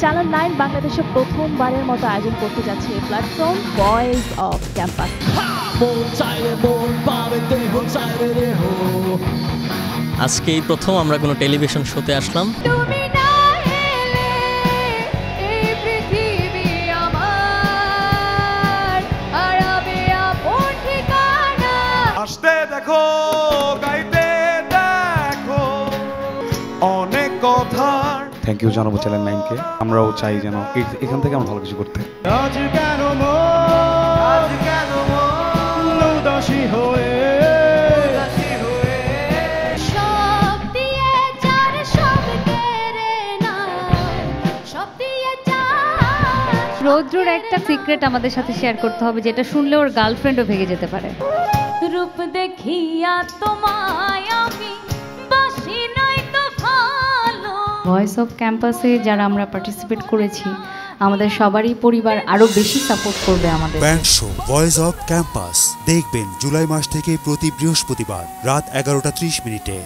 Channel 9 বাংলাদেশে প্রথমবারের মতো আয়োজন করতে যাচ্ছে এই প্ল্যাটফর্ম ভয়েস অফ ক্যাম্পাস। আজকে এই প্রথম আমরা কোনো টেলিভিশন শোতে আসলাম। আসতে দেখো, গাইতে দেখো অনেক কথা। থ্যাংক ইউ জানাবো চ্যানেল 9 কে। আমরাও চাই যেন এখান থেকে আমরা ভালো কিছু করতে। আজ কেন উদাসী হয়ে রৌদ্রর একটা সিক্রেট আমাদের সাথে শেয়ার করতে হবে, যেটা শুনলে ওর গার্লফ্রেন্ডও ভেঙে যেতে পারে। রূপ দেখিয়া তোমায় আমি বাসি নাই তো ভালো। ভয়েস অফ ক্যাম্পাসে যারা আমরা পার্টিসিপেট করেছি, আমাদের সবারই পরিবার আরো বেশি সাপোর্ট করবে আমাদের। Band show voice of campus দেখবেন জুলাই মাস থেকে প্রতি বৃহস্পতিবার রাত 11:30 মিনিটে।